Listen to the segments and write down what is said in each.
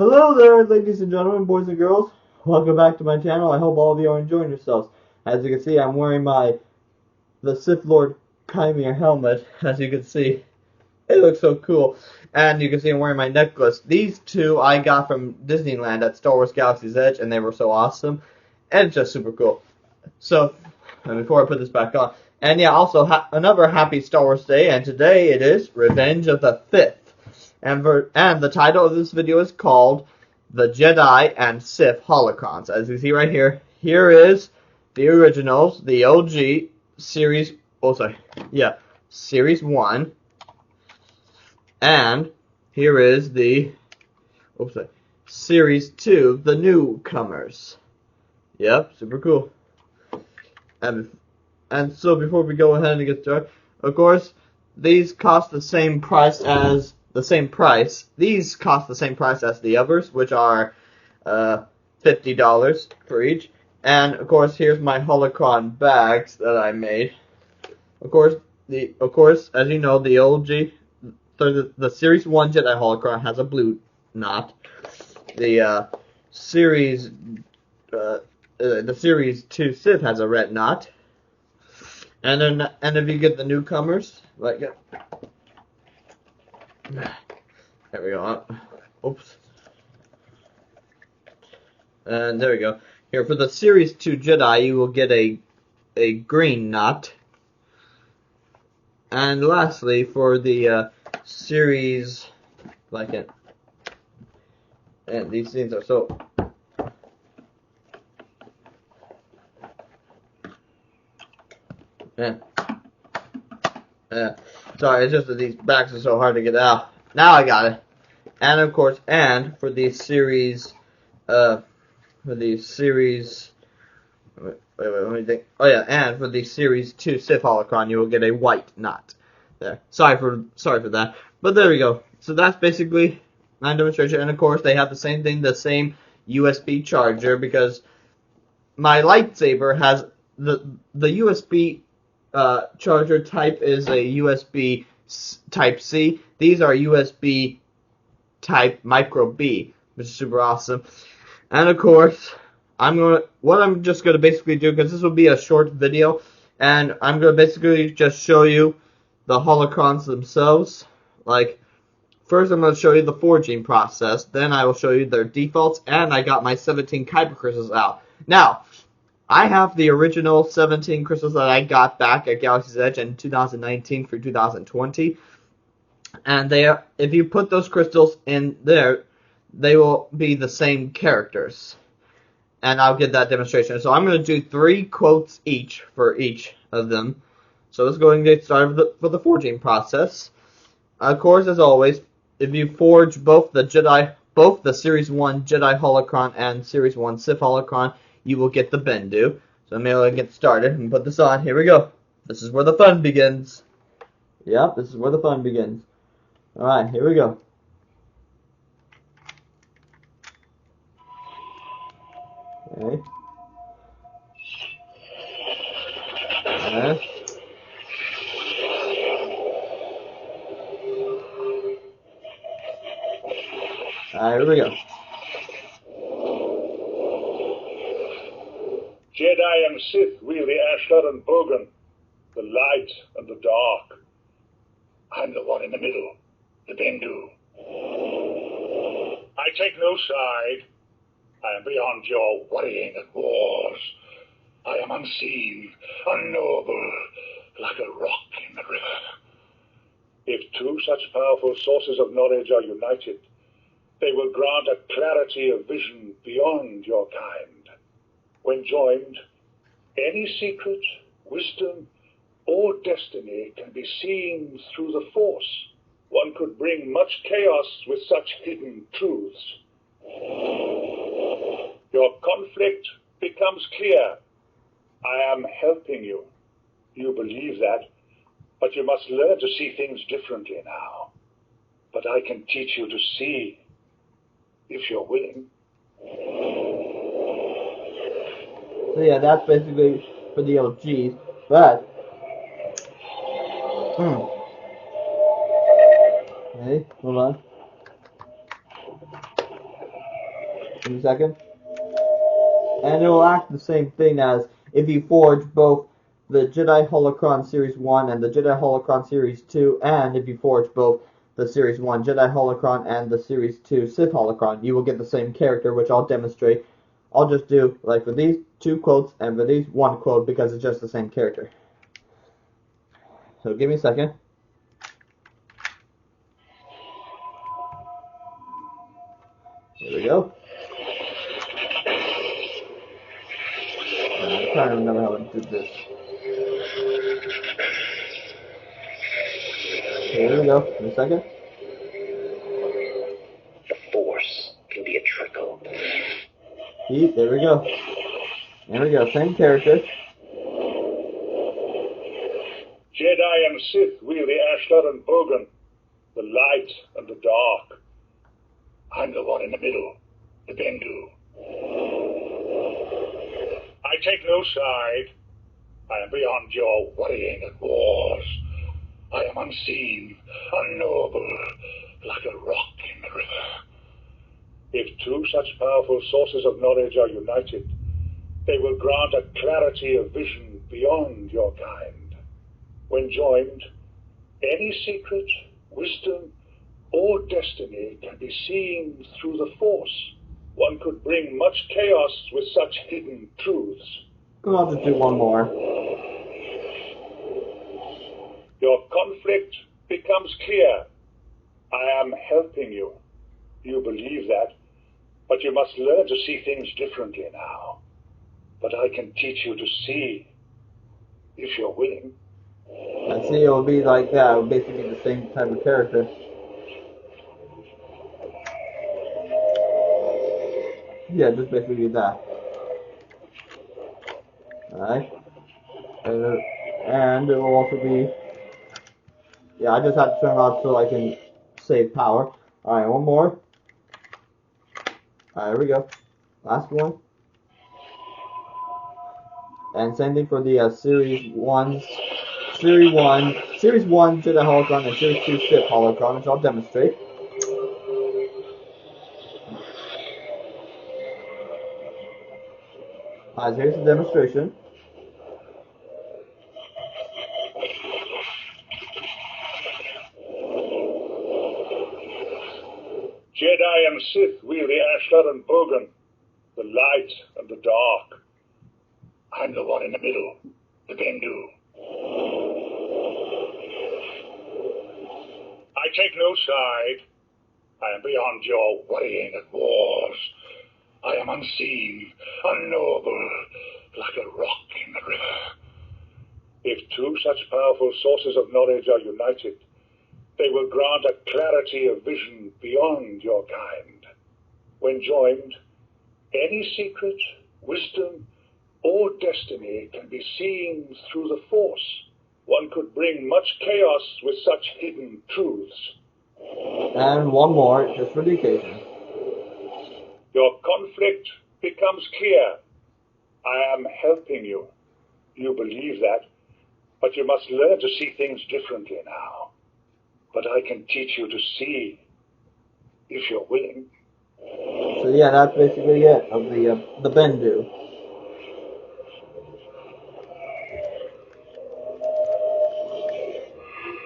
Hello there, ladies and gentlemen, boys and girls. Welcome back to my channel. I hope all of you are enjoying yourselves. As you can see, I'm wearing the Sith Lord Kyber helmet. As you can see, it looks so cool. And you can see I'm wearing my necklace. These two I got from Disneyland at Star Wars Galaxy's Edge, and they were so awesome. And it's just super cool. So, before I put this back on, and yeah, also another happy Star Wars Day, and today it is Revenge of the Sith. And the title of this video is called The Jedi and Sith Holocrons. As you see right here, here is the originals, the OG series, series 1. And here is the, series 2, the newcomers. Yep, super cool. And so before we go ahead and get started, of course, these cost the same price as These cost the same price as the others, which are $50 for each. And of course, here's my holocron bags that I made. Of course, as you know, the OG, the Series 1 Jedi holocron has a blue knot. The Series 2 Sith has a red knot. And if you get the newcomers, there we go. Oops. And there we go. Here, for the Series 2 Jedi, you will get a green knot. And lastly, for the Series, and these things are so... Sorry, it's just that these backs are so hard to get out. Now I got it. And of course, for the series, let me think. Oh yeah, and for the Series 2 Sith Holocron, you will get a white knot. There. Sorry for that. But there we go. So that's basically my demonstration. And of course, they have the same thing, the same USB charger, because my lightsaber has the USB charger type is a USB Type C. These are USB Type Micro B, which is super awesome. And of course, I'm just gonna basically do, because this will be a short video, and I'm gonna basically just show you the holocrons themselves. First I'm gonna show you the forging process, then I will show you their defaults, and I got my 17 Kyber crystals out. Now, I have the original 17 crystals that I got back at Galaxy's Edge in 2019 through 2020. And if you put those crystals in there, they will be the same characters. And I'll get that demonstration. So I'm going to do 3 quotes each for each of them. So let's go ahead and get started for the forging process. Of course, as always, if you forge both the Series 1 Jedi Holocron and Series 1 Sith Holocron, you will get the Bendu. So I'm going to get started and put this on. Here we go. This is where the fun begins. Yep, this is where the fun begins. Alright, here we go. Okay. Alright, here we go. Jedi and Sith wield the Ashtar and Bogan, the light and the dark. I'm the one in the middle, the Bendu. I take no side. I am beyond your worrying and wars. I am unseen, unknowable, like a rock in the river. If two such powerful sources of knowledge are united, they will grant a clarity of vision beyond your kind. When joined, any secret, wisdom, or destiny can be seen through the Force. One could bring much chaos with such hidden truths. Your conflict becomes clear. I am helping you. You believe that, but you must learn to see things differently now. But I can teach you to see, if you're willing. So yeah, that's basically for the OGs, but okay, hold on. Give me a second. And it will act the same thing as if you forge both the Jedi Holocron Series 1 and the Jedi Holocron Series 2, and if you forge both the Series 1 Jedi Holocron and the Series 2 Sith Holocron, you will get the same character, which I'll demonstrate. I'll just do, like, for these 2 quotes and for these 1 quote, because it's just the same character. So give me a second. Here we go. I'm trying to remember how to do this. Here we go. Give me a second. The Force can be a trickle. There we go. There we go. Same character. Jedi and Sith wield the Ashtar and Bogan, the light and the dark. I'm the one in the middle, the Bendu. I take no side. I am beyond your worrying and wars. I am unseen, unknowable, like a rock in the river. If 2 such powerful sources of knowledge are united, they will grant a clarity of vision beyond your kind. When joined, any secret, wisdom, or destiny can be seen through the Force. One could bring much chaos with such hidden truths. I'll just do 1 more. Your conflict becomes clear. I am helping you. You believe that, but you must learn to see things differently now. But I can teach you to see, if you're willing. I see it will be like that. It will basically be the same type of character. Yeah, just basically that. Alright. And it will also be... Yeah, I just have to turn it off so I can save power. Alright, 1 more. Alright, here we go. Last one. And same thing for the Series 1 Jedi Holocron and Series 2 Sith Holocron, which I'll demonstrate. Alright, so here's the demonstration. Jedi and Sith wield the Ashtar and Bogan, the light and the dark. I'm the one in the middle, the Bendu. I take no side. I am beyond your worrying and wars. I am unseen, unknowable, like a rock in the river. If 2 such powerful sources of knowledge are united, they will grant a clarity of vision beyond your kind. When joined, any secret, wisdom, or destiny can be seen through the Force. One could bring much chaos with such hidden truths. And 1 more, just for the occasion. Your conflict becomes clear. I am helping you. You believe that, but you must learn to see things differently now. But I can teach you to see, if you're willing. So yeah, that's basically it of the Bendu.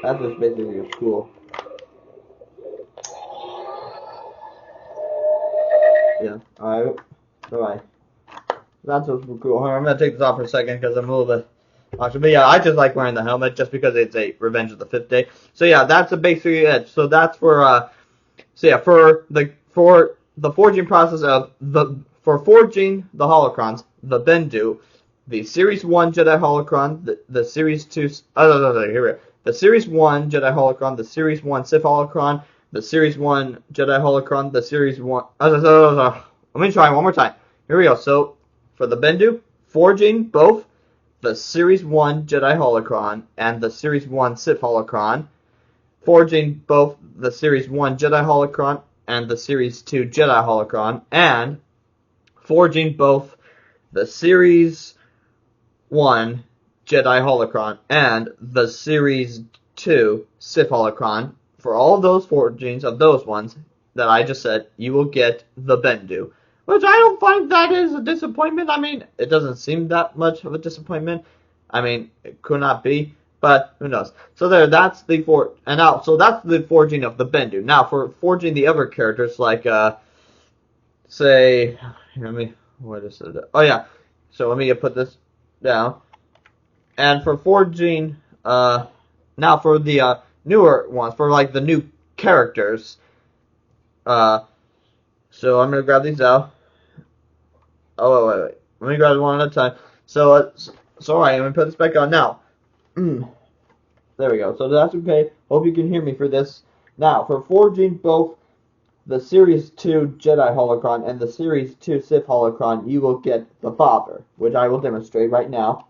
That's just basically cool. Yeah, alright. That's what's cool. I'm gonna take this off for a second because I'm a little bit... Actually, but yeah, I just like wearing the helmet just because it's a Revenge of the Fifth Day. So yeah, that's basically it. So that's for for the forging process of for forging the holocrons, the Bendu, the Series 1 Jedi Holocron, the Series 2 here we go. The Series 1 Jedi Holocron, the Series 1 Sith Holocron, the Series 1 Jedi Holocron, the Series 1 let me try one more time. Here we go. So for the Bendu, forging both the Series 1 Jedi Holocron and the Series 1 Sith Holocron, forging both the Series 1 Jedi Holocron and the Series 2 Jedi Holocron, and forging both the Series 1 Jedi Holocron and the Series 2 Sith Holocron. For all of those forgings of those ones that I just said, you will get the Bendu, which I don't find that is a disappointment. I mean, it doesn't seem that much of a disappointment. I mean, it could not be, but who knows. So there, that's the so that's the forging of the Bendu. Now for forging the other characters, like say, let me, what is it? Oh yeah, so let me put this down. And for forging, now for the newer ones, for like the new characters, so I'm gonna grab these out. Oh wait. Let me grab one at a time. So alright, let me put this back on now. There we go. So that's okay. Hope you can hear me for this. Now, for forging both the Series 2 Jedi Holocron and the Series 2 Sith Holocron, you will get the Father, which I will demonstrate right now.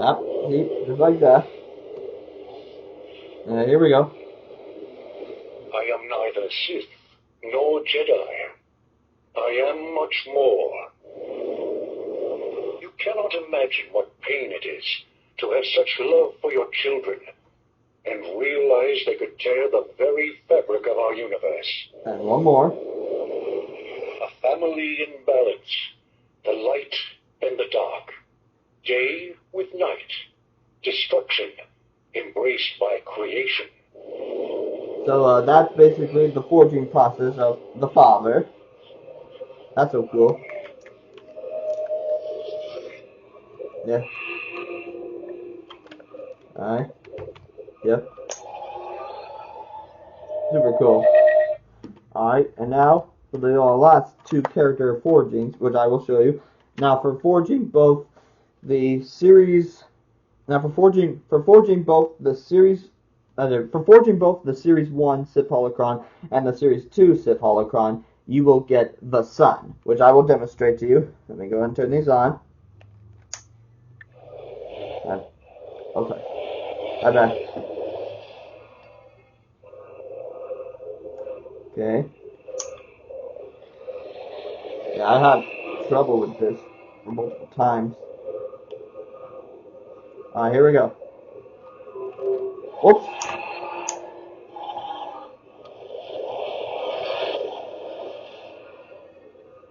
Yep, see, just like that. Here we go. I am neither Sith nor Jedi. I am much more. You cannot imagine what pain it is to have such love for your children and realize they could tear the very fabric of our universe. And one more. A family in balance, the light and the dark, day with night, destruction embraced by creation. So that's basically the forging process of the Father. That's so cool. Yeah. Alright. Yep. Super cool. Alright, and now for the last two character forgings, which I will show you. Now for forging both the series for forging both the series 1 Sith Holocron and the Series 2 Sith Holocron, you will get the Sun, which I will demonstrate to you. Let me go ahead and turn these on. Okay. Bye-bye. Okay. Yeah, I had trouble with this for multiple times. Alright, here we go. Whoops.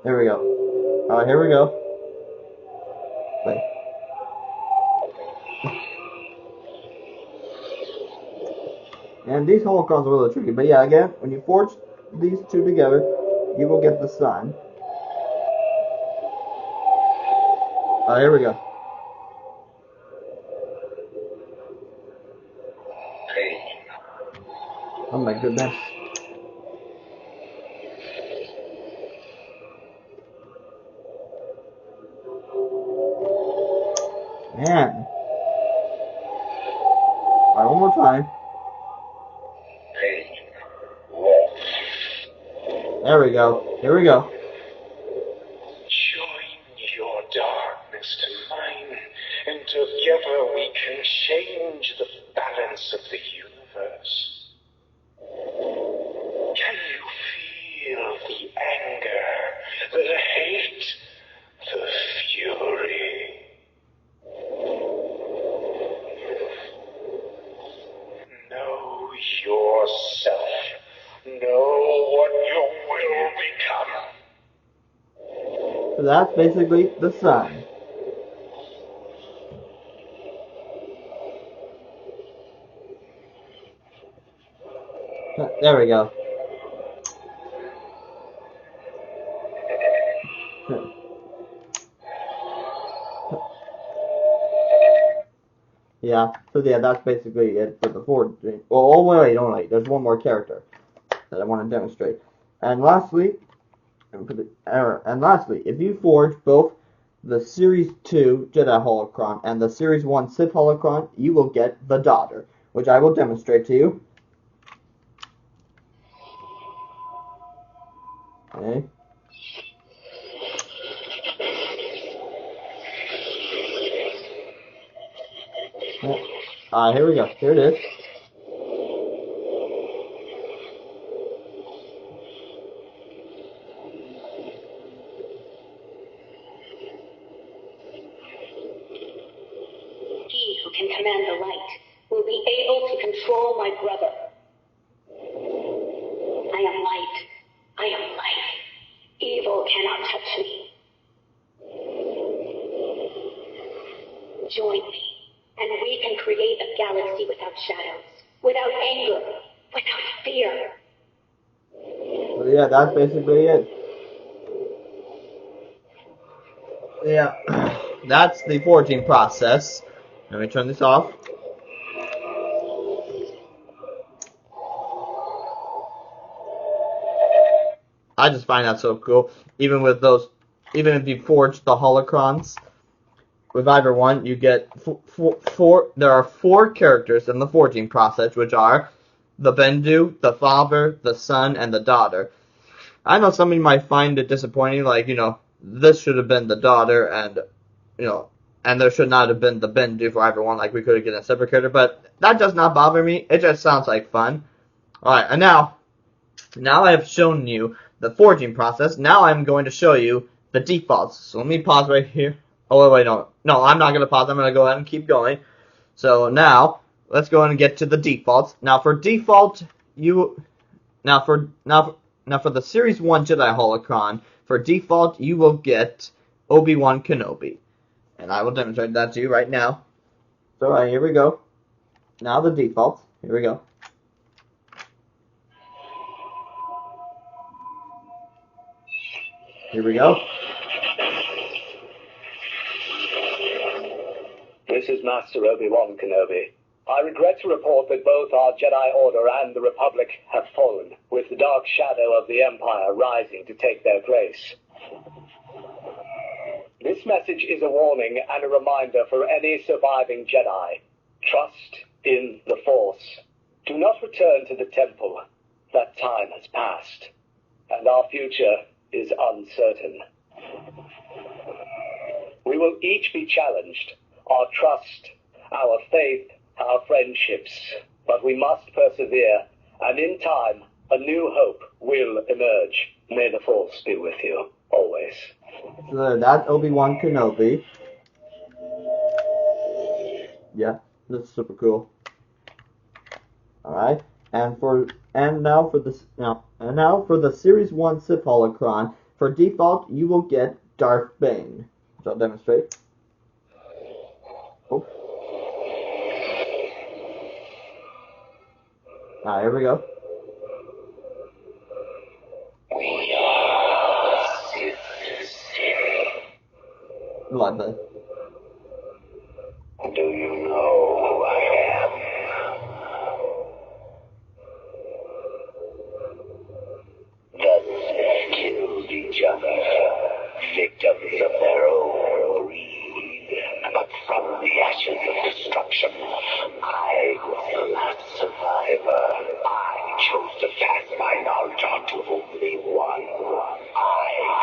Here we go. Alright, here we go. Wait. And these holocrons are a little tricky, but yeah, again, when you forge these two together, you will get the Sun. Alright, here we go. Oh my goodness. Man. Alright, one more time. There we go. Here we go. Join your darkness to mine, and together we can change the balance of the universe. Can you feel the anger, the hate, the fury? Know yourself. Know what you will become. So that's basically the Sun. There we go. Yeah, so yeah, that's basically it for the forging. Well, oh wait, there's one more character that I want to demonstrate. And lastly, if you forge both the Series 2 Jedi Holocron and the Series 1 Sith Holocron, you will get the Daughter, which I will demonstrate to you. Okay. Here we go. Here it is. command the light, will be able to control my brother. I am light. I am life. Evil cannot touch me. Join me, and we can create a galaxy without shadows, without anger, without fear. So yeah, that's basically it. Yeah, that's the forging process. Let me turn this off. I just find that so cool. Even with those, even if you forge the holocrons, with either one, you get four. There are 4 characters in the forging process, which are the Bendu, the father, the son, and the daughter. I know some of you might find it disappointing, like, this should have been the daughter, and, and there should not have been the Bendu for either one, like we could have gotten a separate character, but that does not bother me. It just sounds like fun. Alright, and now I have shown you the forging process. Now I'm going to show you the defaults. So let me pause right here. Oh, wait, no, I'm not going to pause. I'm going to go ahead and keep going. So now, let's go ahead and get to the defaults. Now for default, now for the Series 1 Jedi Holocron, for default, you will get Obi-Wan Kenobi. And I will demonstrate that to you right now. So, alright, here we go. Now the defaults. Here we go. Here we go. This is Master Obi-Wan Kenobi. I regret to report that both our Jedi Order and the Republic have fallen, with the dark shadow of the Empire rising to take their place. This message is a warning and a reminder for any surviving Jedi. Trust in the Force. Do not return to the Temple. That time has passed, and our future is uncertain. We will each be challenged. Our trust, our faith, our friendships. But we must persevere, and in time, a new hope will emerge. May the Force be with you, always. So that's Obi-Wan Kenobi. Yeah, that's super cool. Alright, and now for the Series 1 Sith Holocron, for default, you will get Darth Bane. So I'll demonstrate. Oh. Alright, here we go. We are Sith. Like that. Do you know who I am? The Sith killed each other, victims of their own greed. But from the ashes of destruction, I was the last survivor. I chose to pass my knowledge on to only one. I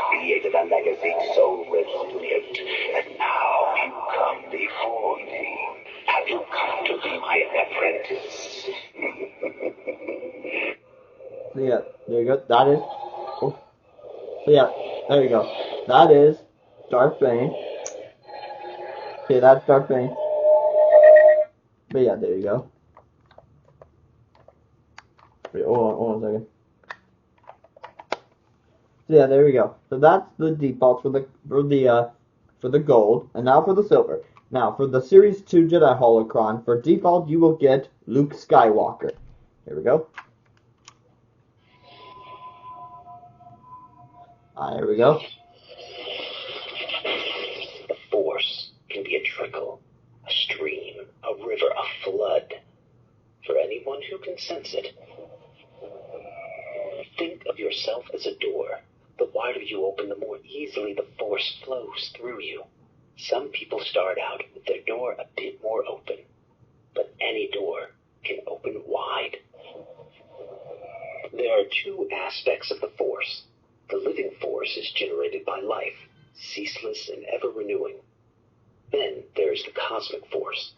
created a legacy so resilient that now you come before me. Have you come to be my apprentice? So yeah, there you go. That is. Oh. So yeah, there you go. That is Darth Bane. Okay, that's Darth Bane. But yeah, there you go. Wait, hold on a second. So yeah, there we go. So that's the defaults for the gold, and now for the silver. Now for the Series 2 Jedi Holocron, for default you will get Luke Skywalker. Here we go. Here we go. The Force can be a trickle, a stream, a river, a flood, for anyone who can sense it. Think of yourself as a door. The wider you open, the more easily the Force flows through you. Some people start out with their door a bit more open, but any door can open wide. There are 2 aspects of the Force. The living Force is generated by life, ceaseless and ever-renewing. Then there is the cosmic Force,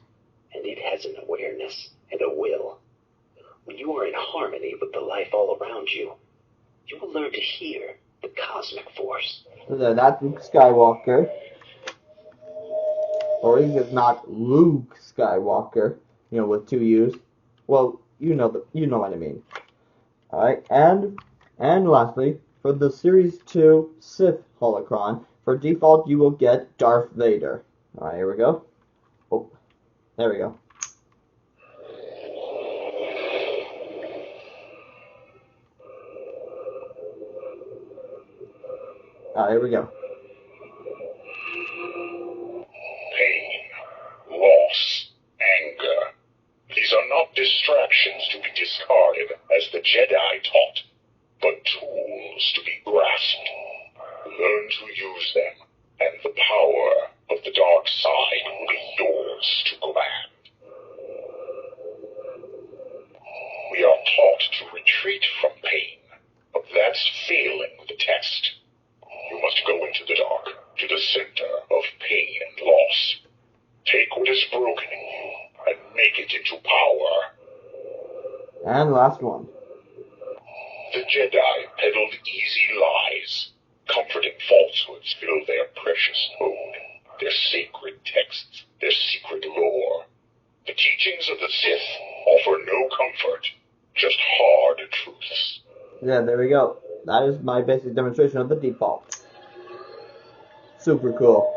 and it has an awareness and a will. When you are in harmony with the life all around you, you will learn to hear the cosmic Force. So there, that's Luke Skywalker. Or is not Luke Skywalker, with two U's. Well, you know what I mean. Alright, and lastly, for the Series 2 Sith Holocron, for default you will get Darth Vader. Alright, here we go. Oh, there we go. Alright, here we go. Pain, loss, anger. These are not distractions to be discarded, as the Jedi taught, but tools to be grasped. Learn to use them, and the power of the dark side will be yours to command. We are taught to retreat from pain, but that's failing the test. You must go into the dark, to the center of pain and loss. Take what is broken in you, and make it into power. And last one. The Jedi peddled easy lies. Comforting falsehoods fill their precious node, their sacred texts, their secret lore. The teachings of the Sith offer no comfort, just hard truths. Yeah, there we go. That is my basic demonstration of the default. Super cool.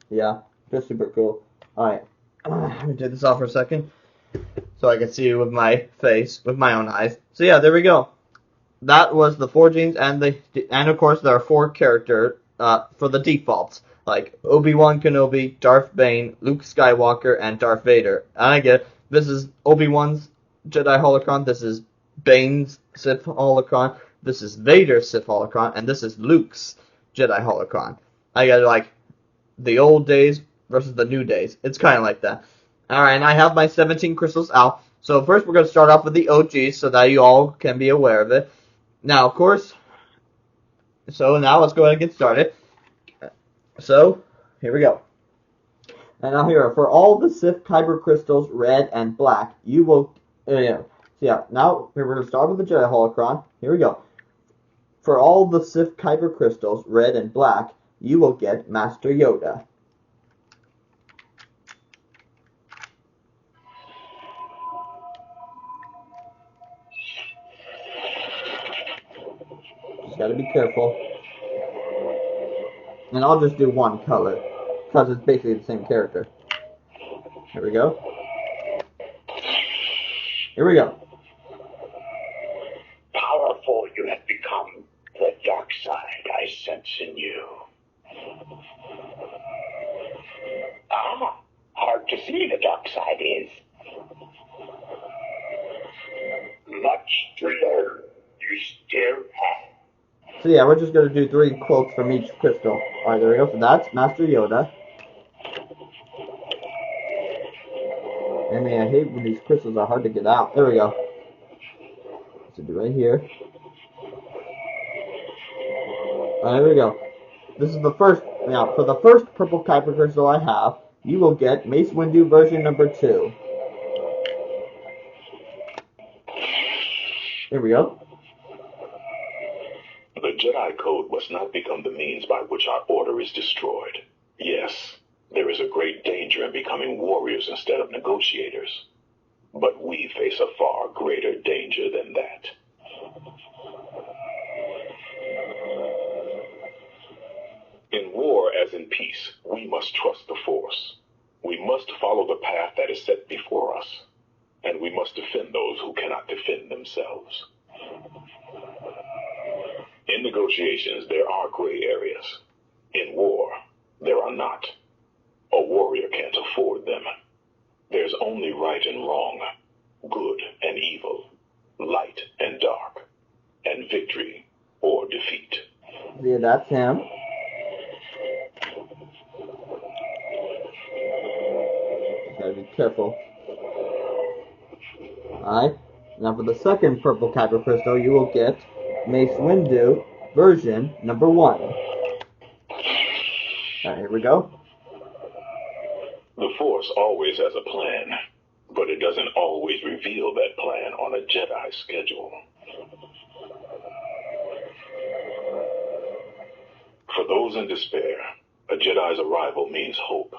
Yeah, just super cool. Alright, let me take this off for a second so I can see you with my face, with my own eyes. So yeah, there we go. That was the forgings, and of course there are 4 characters for the defaults, like Obi-Wan Kenobi, Darth Bane, Luke Skywalker, and Darth Vader. And I get this is Obi-Wan's Jedi Holocron, this is Bane's Sith Holocron, this is Vader's Sith Holocron, and this is Luke's Jedi Holocron. I get like the old days versus the new days. It's kind of like that. Alright, and I have my 17 crystals out. So first we're going to start off with the OGs so that you all can be aware of it. Now, of course, so now let's go ahead and get started. So, here we go. And now here, for all the Sith Kyber crystals, red and black, you will, so yeah, now we're going to start with the Jedi Holocron. Here we go. For all the Sith Kyber crystals, red and black, you will get Master Yoda. Just gotta be careful. And I'll just do one color, because it's basically the same character. Here we go. Here we go. Powerful you have become, the dark side I sense in you. Ah, hard to see the dark side is. Much to learn, you still have. So yeah, we're just going to do 3 quotes from each crystal. Alright, there we go. So that's Master Yoda. And man, I hate when these crystals are hard to get out. There we go. So do right here. Alright, there we go. This is the first, now for the first purple Kyber crystal I have, you will get Mace Windu version number 2. There we go. The Jedi Code must not become the means by which our order is destroyed. Yes, there is a great danger in becoming warriors instead of negotiators. But we face a far greater danger than that. In war as in peace, we must trust the Force. We must follow the path that is set before us. And we must defend those who cannot defend themselves. In negotiations, there are gray areas. In war, there are not. A warrior can't afford them. There's only right and wrong, good and evil, light and dark, and victory or defeat. Yeah, that's him. Gotta be careful. Alright, now for the second purple Kyber crystal, you will get Mace Windu version number 1. Alright, here we go. The Force always has a plan, but it doesn't always reveal that plan on a Jedi schedule. For those in despair, A Jedi's arrival means hope.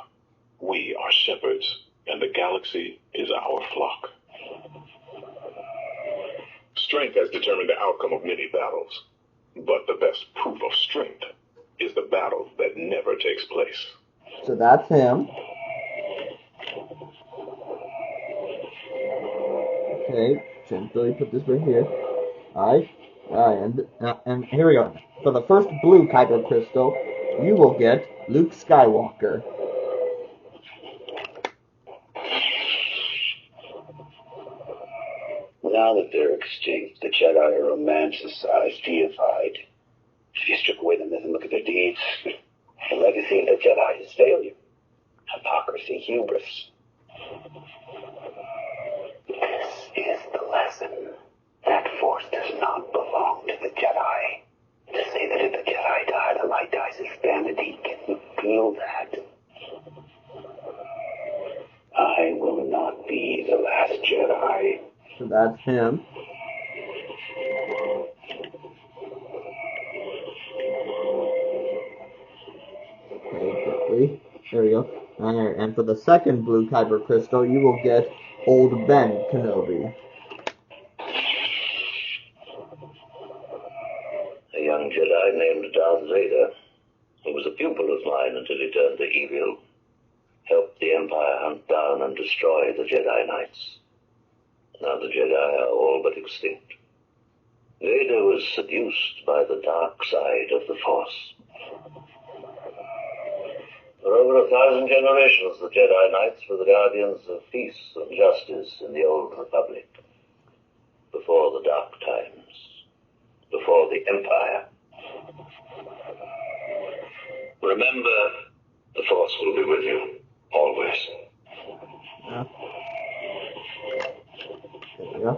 We are shepherds, and the galaxy is our flock. Strength has determined the outcome of many battles, but the best proof of strength is the battle that never takes place. So that's him. Okay, gently put this right here. Alright, and here we go. For the first blue Kyber crystal, you will get Luke Skywalker. Now that they're extinct, the Jedi are romanticized, deified. If you strip away the myth and look at their deeds, the legacy of the Jedi is failure, hypocrisy, hubris. This is the lesson. That force does not belong to the Jedi. To say that if the Jedi die, the light dies is vanity. Can you feel that? I will not be the last Jedi. So that's him. Okay, quickly. There we go. And for the second blue Kyber crystal, you will get Old Ben Kenobi. A young Jedi named Darth Vader, who was a pupil of mine until he turned to evil, helped the Empire hunt down and destroy the Jedi Knights. Now the Jedi are all but extinct. Vader was seduced by the dark side of the Force. For over 1,000 generations, the Jedi Knights were the guardians of peace and justice in the Old Republic. Before the Dark Times. Before the Empire. Remember, the Force will be with you. Always. Yeah. There we go.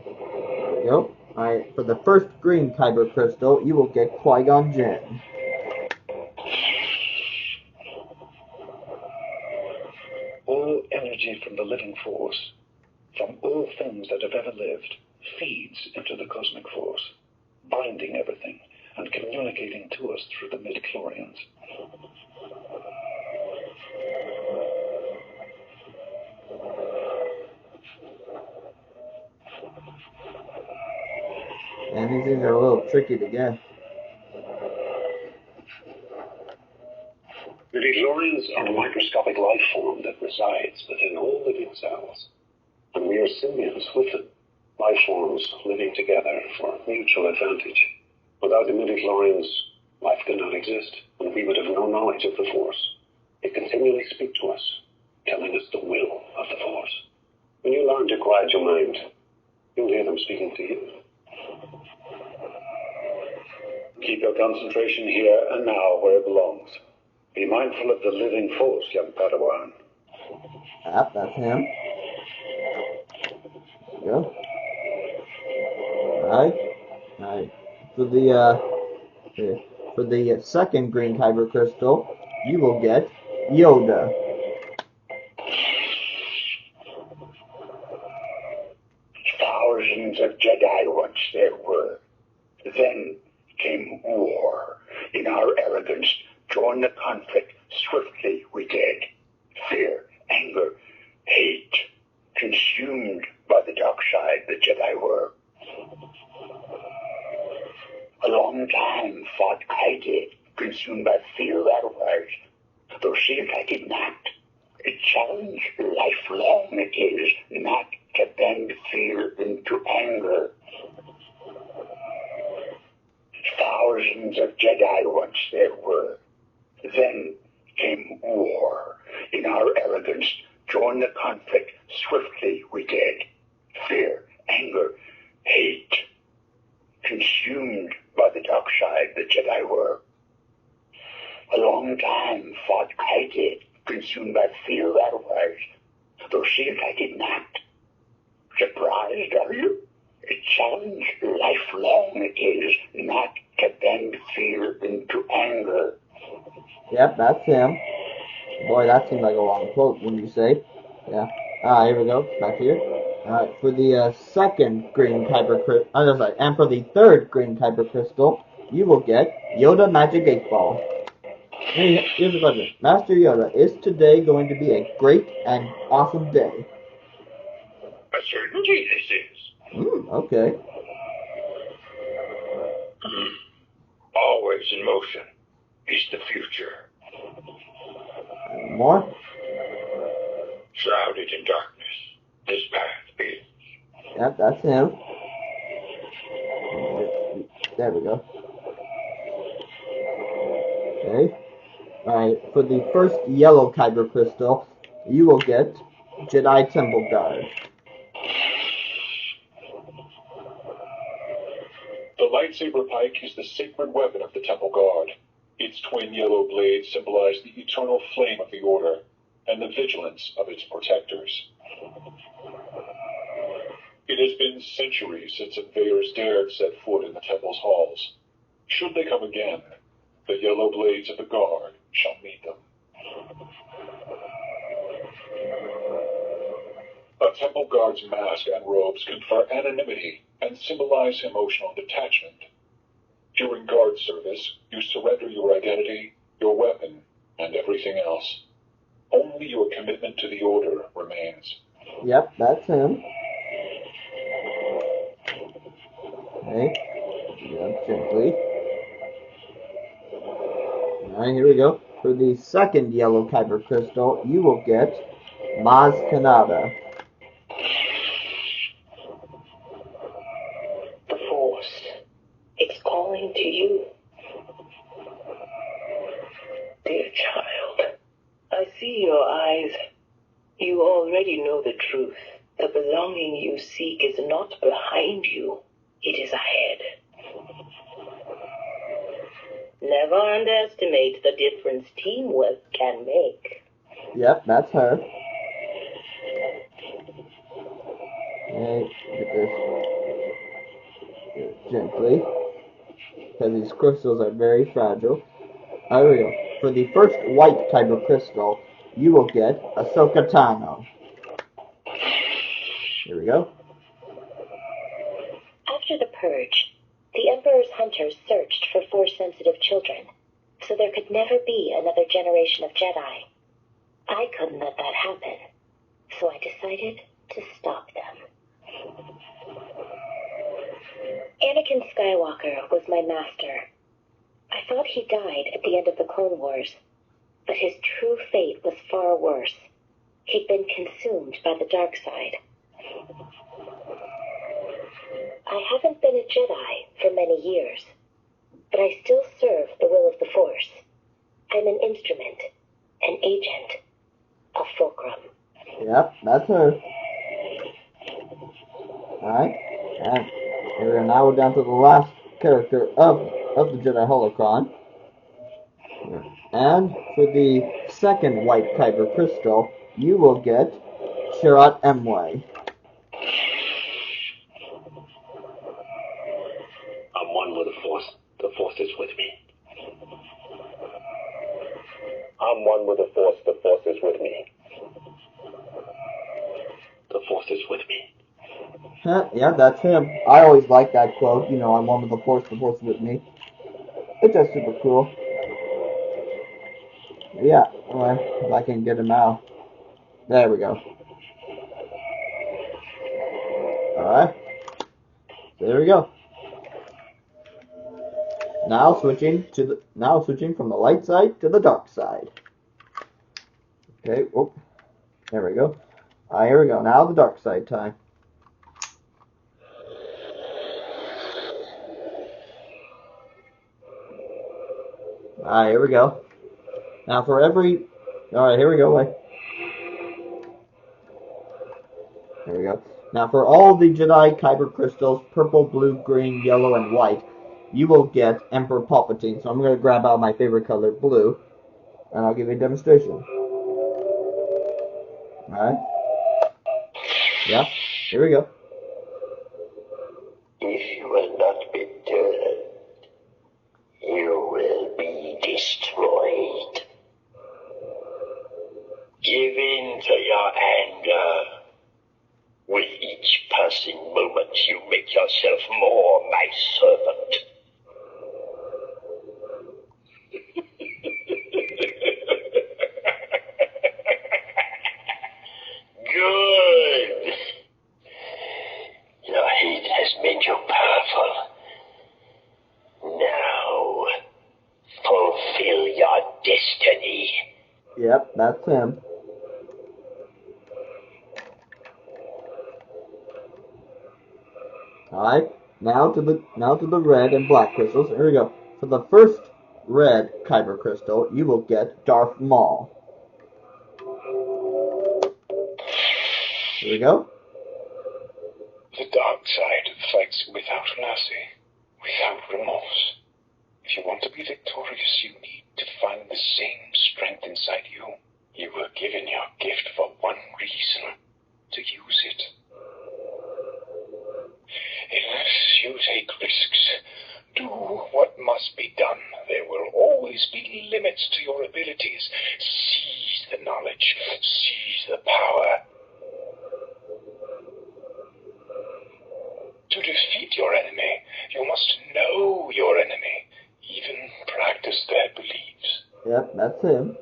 There we go. Alright, for the first green Kyber crystal, you will get Qui-Gon Jinn. All energy from the living force, from all things that have ever lived, feeds into the cosmic force, binding everything and communicating to us through the midichlorians. And these things are a little tricky to get. Midichlorians are a microscopic life form that resides within all living cells, and we are symbionts with them, life forms living together for mutual advantage. Without the midichlorians, life could not exist, and we would have no knowledge of the Force. They continually speak to us, telling us the will of the Force. When you learn to quiet your mind, you'll hear them speaking to you. Keep your concentration here and now where it belongs. Be mindful of the living force, young Padawan. Yep, that's him. There we go. Alright. For the second green Kyber crystal, you will get Yoda. Thousands of Jedi once there were. Then came war. In our arrogance, join the conflict. Swiftly we did. Fear, anger, hate. Consumed by the dark side the Jedi were. A long time fought I did, consumed by fear that was. Though see if I did not. A challenge lifelong it is, not to bend fear into anger. Thousands of Jedi once there were. Then came war. In our arrogance, join the conflict. Swiftly we did. Fear, anger, hate. Consumed by the dark side the Jedi were. A long time fought I did, consumed by fear that was. Though see if I did not. Surprised, are you? A challenge lifelong it is, not to bend fear into anger. Yep, that's him. Boy, that seemed like a long quote, wouldn't you say? Yeah. Here we go. Back here. For the second green Kyber crystal, and for the third green Kyber crystal, you will get Yoda Magic 8 Ball. Here's a question. Master Yoda, is today going to be a great and awesome day? Certainly this is. Okay. Always in motion is the future. More? Shrouded in darkness, this path is. Yep, that's him. There we go. Okay. Alright, for the first yellow Kyber crystal, you will get Jedi Temple Guard. The lightsaber pike is the sacred weapon of the Temple Guard. Its twin yellow blades symbolize the eternal flame of the Order and the vigilance of its protectors. It has been centuries since invaders dared set foot in the Temple's halls. Should they come again, the yellow blades of the Guard shall meet them. A Temple Guard's mask and robes confer anonymity and symbolize emotional detachment. During Guard service, you surrender your identity, your weapon, and everything else. Only your commitment to the Order remains. Yep, that's him. Okay. Yep, gently. Alright, here we go. For the second yellow Kyber crystal, you will get Maz Kanata. The Force. It's calling to you. Dear child, I see your eyes. You already know the truth. The belonging you seek is not behind you. It is ahead. Never underestimate the difference teamwork can make. Yep, that's her. Okay, get this gently, because these crystals are very fragile. There we go. For the first white Kyber crystal, you will get Ahsoka Tano. Here we go. After the Purge, the Emperor's hunters searched for Force-sensitive children, so there could never be another generation of Jedi. I couldn't let that happen, so I decided to stop them. Anakin Skywalker was my master. I thought he died at the end of the Clone Wars, but his true fate was far worse. He'd been consumed by the dark side. I haven't been a Jedi for many years, but I still serve the will of the Force. I'm an instrument, an agent, a fulcrum. Yep, that's her. Alright, and here now we're down to the last character of the Jedi Holocron. And for the second white Kyber crystal, you will get Shirat Emway. I'm one with the Force. The Force is with me. I'm one with the Force. The Force is with me. The Force is with me. Yeah, that's him. I always like that quote. You know, I'm one with the Force is with me. It's just super cool. Yeah, well, if I can get him out. There we go. Alright. There we go. Now switching from the light side to the dark side. Okay, whoop. There we go. Alright, here we go. Now the dark side time. Alright, here we go. Now for every... Alright, here we go. Wait. There we go. Now for all the Jedi Kyber crystals, purple, blue, green, yellow, and white, you will get Emperor Palpatine. So I'm going to grab out my favorite color, blue, and I'll give you a demonstration. Alright. Yeah, here we go. If you will not be turned, you will be destroyed. Give in to your anger. With each passing moment, you make yourself more my servant. Yep, that's him. Alright, now to the red and black crystals. Here we go. For the first red Kyber crystal, you will get Darth Maul. Here we go. The dark side fights without mercy, without remorse. If you want to be victorious, you need to find the same strength inside you. You were given your gift for one reason, to use it. Unless you take risks, do what must be done, there will always be limits to your abilities. Seize the knowledge, seize the power. To defeat your enemy, you must know your enemy, even practice their beliefs. Yep, that's him.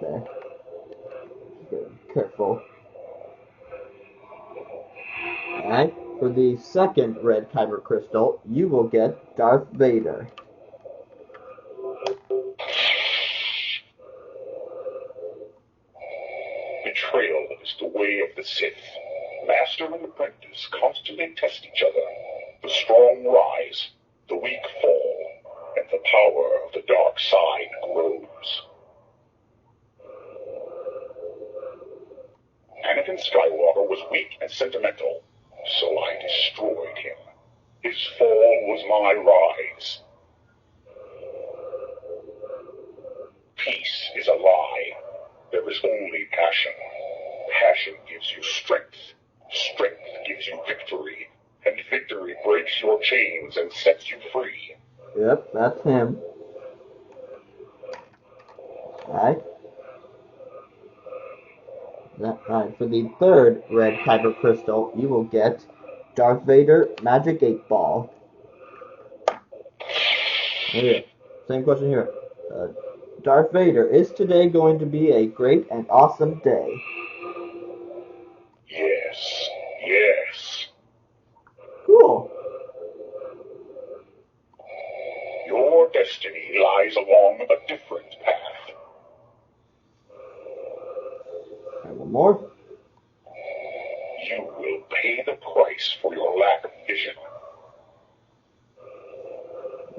Okay. Be careful. Alright, for the second red Kyber crystal, you will get Darth Vader. Betrayal is the way of the Sith. Master and apprentice constantly test each other. The strong rise, the weak fall, and the power of the dark side grows. Anakin Skywalker was weak and sentimental, so I destroyed him. His fall was my rise. Peace is a lie. There is only passion. Passion gives you strength. Strength gives you victory. And victory breaks your chains and sets you free. Yep, that's him. Alright. Alright, for the third red Kyber crystal, you will get Darth Vader Magic 8 Ball. Here, same question here. Darth Vader, is today going to be a great and awesome day? Yes, yes. Cool. Your destiny lies along a different path. And one more. You will pay the price for your lack of vision.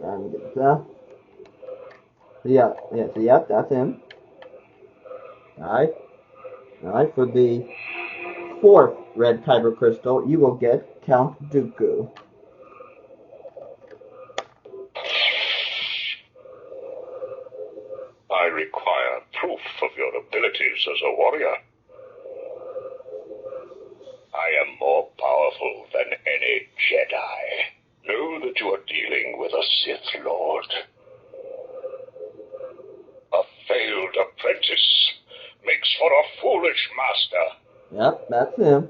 And get that. Yeah, that's him. Alright. Alright, for the fourth red Kyber crystal, you will get Count Dooku. I require proof of your abilities as a warrior. I am more powerful than any Jedi. Know that you are dealing with a Sith Lord. A failed apprentice makes for a foolish master. Yep, that's him.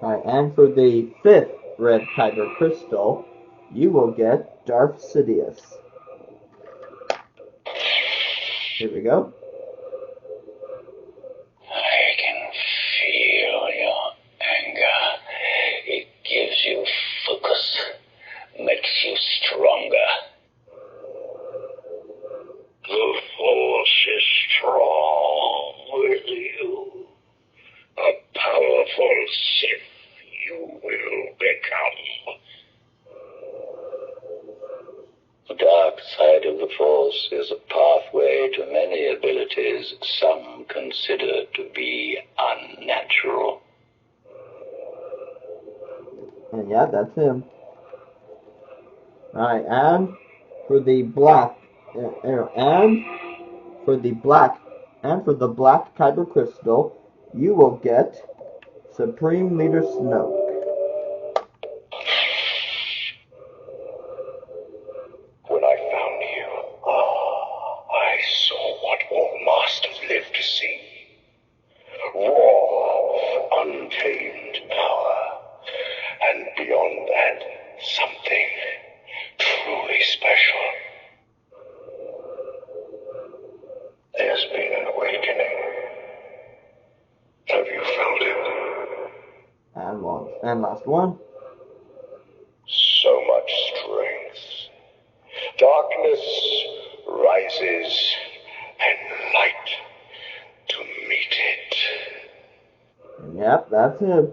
Alright, and for the fifth red Kyber crystal, you will get Darth Sidious. Here we go. I can feel your anger. It gives you focus, makes you stronger. The Force is strong with you. A powerful Sith you will become. The dark side of the Force is a pathway to many abilities some consider to be unnatural. And yeah, that's him. Alright, and for the black for the black Kyber crystal, you will get Supreme Leader Snoke. When I found you, I saw what all masters live to see. Raw, untamed power. And beyond that, something truly special. There's been an awakening. Have you felt it? And last one. Yep, that's him.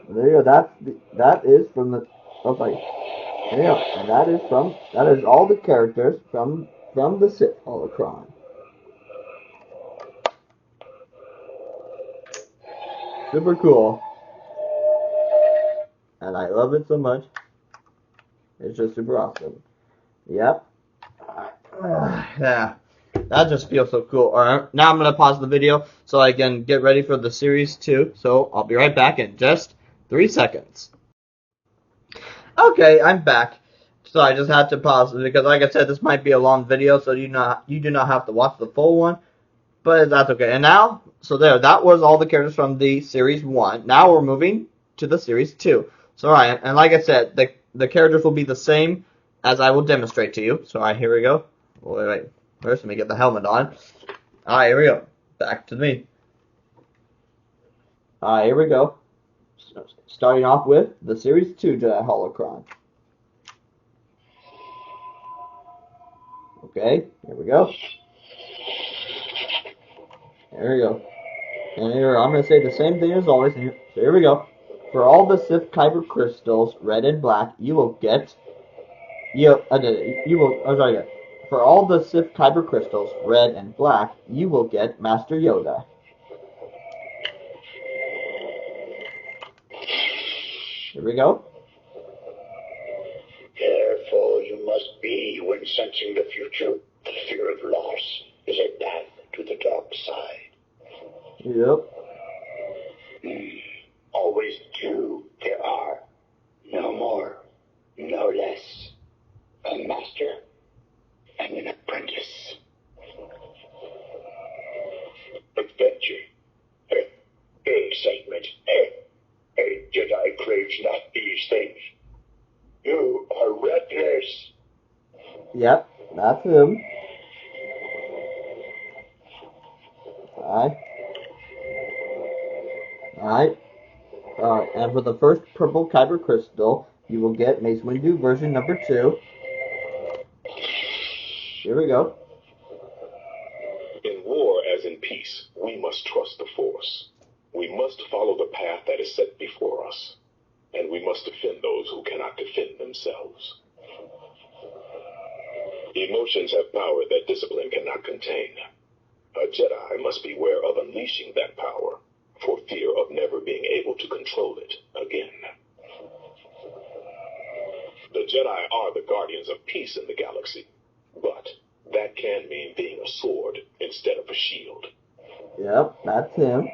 There you go. That is from the. Oh, sorry. There you go. And that is all the characters from the Sith Holocron. Super cool. And I love it so much. It's just super awesome. Yep. Yeah. That just feels so cool. Alright, now I'm going to pause the video so I can get ready for the series 2. So I'll be right back in just 3 seconds. Okay, I'm back. So I just had to pause it because, like I said, this might be a long video, so you do not have to watch the full one. But that's okay. And now, so there, that was all the characters from the Series 1. Now we're moving to the Series 2. So alright, and like I said, the characters will be the same as I will demonstrate to you. So alright, here we go. Wait. First, let me get the helmet on. Alright, here we go. Back to me. Alright, here we go. Starting off with the Series 2 Jedi Holocron. Okay, here we go. There we go. And here, I'm going to say the same thing as always. So here we go. For all the Sith Kyber crystals, red and black, you will get... For all the Sith Kyber crystals, red and black, you will get Master Yoda. Here we go. Careful you must be when sensing the future. The fear of loss is a path to the dark side. Yep. Always two there are. No more, no less. A master and an apprentice. Adventure. Excitement. A Jedi craves not these things. You are reckless. Yep, that's him. Alright, and for the first purple Kyber crystal, you will get Mace Windu version number 2. Here we go. In war, as in peace, we must trust the Force. We must follow the path that is set before us. And we must defend those who cannot defend themselves. Emotions have power that discipline cannot contain. A Jedi must beware of unleashing that power, for fear of never being able to control it again. The Jedi are the guardians of peace in the galaxy, but that can mean being a sword instead of a shield. Yep, that's him.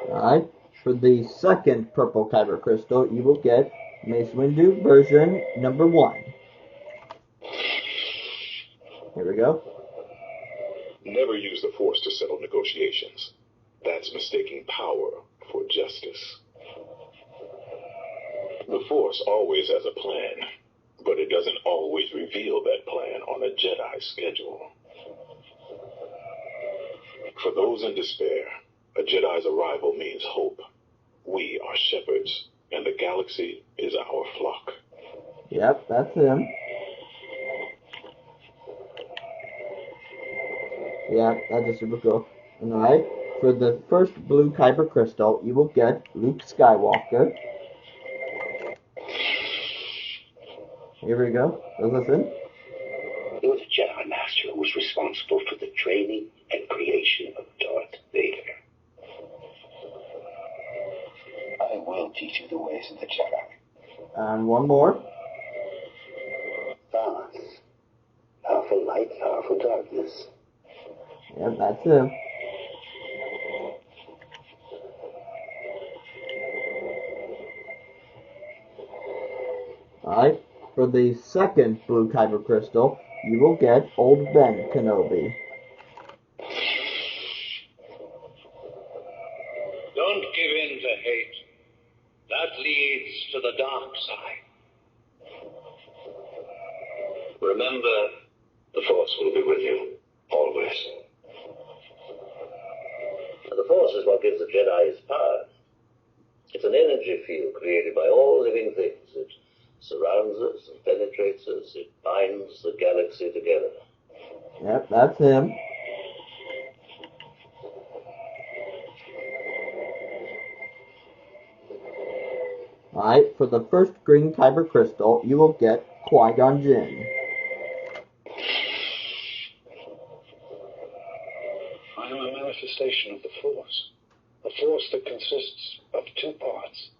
Alright, for the second purple Kyber crystal, you will get Mace Windu version number 1. Here we go. Never use the Force to settle negotiations. That's mistaking power for justice. The Force always has a plan, but it doesn't always reveal that plan on a Jedi schedule. For those in despair, a Jedi's arrival means hope. We are shepherds, and the galaxy is our flock. Yep, that's him. Yeah, that is super cool. Alright, for the first blue Kyber crystal, you will get Luke Skywalker. Here we go. Let's listen. It was a Jedi Master who was responsible for the training and creation of Darth Vader. I will teach you the ways of the Jedi. And one more. Balance. Powerful light, powerful darkness. Yep, that's him. Alright, for the second blue Kyber crystal, you will get Old Ben Kenobi. Don't give in to hate. That leads to the dark side. Remember, the Force will be with you, always. The Force is what gives the Jedi its power. It's an energy field created by all living things. It surrounds us and penetrates us. It binds the galaxy together. Yep, that's him. Alright, for the first green Kyber crystal, you will get Qui-Gon Jinn. I am a manifestation of the Force. A force that consists of two parts.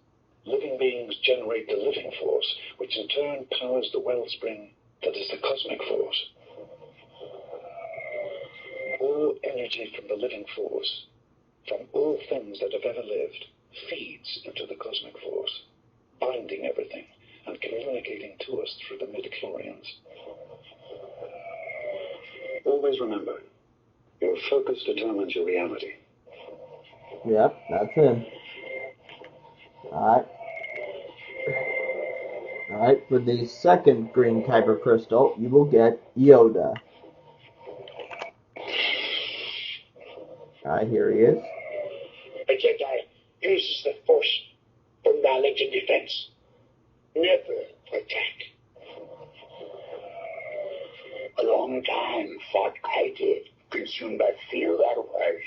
Living beings generate the living force, which in turn powers the wellspring that is the cosmic force. All energy from the living force, from all things that have ever lived, feeds into the cosmic force, binding everything and communicating to us through the midichlorians. Always remember, your focus determines your reality. Yep, that's him. Alright. Alright, for the second green Kyber crystal, you will get Yoda. Alright, here he is. A Jedi uses the Force for knowledge and defense, never attack. A long time fought I did, consumed by fear otherwise.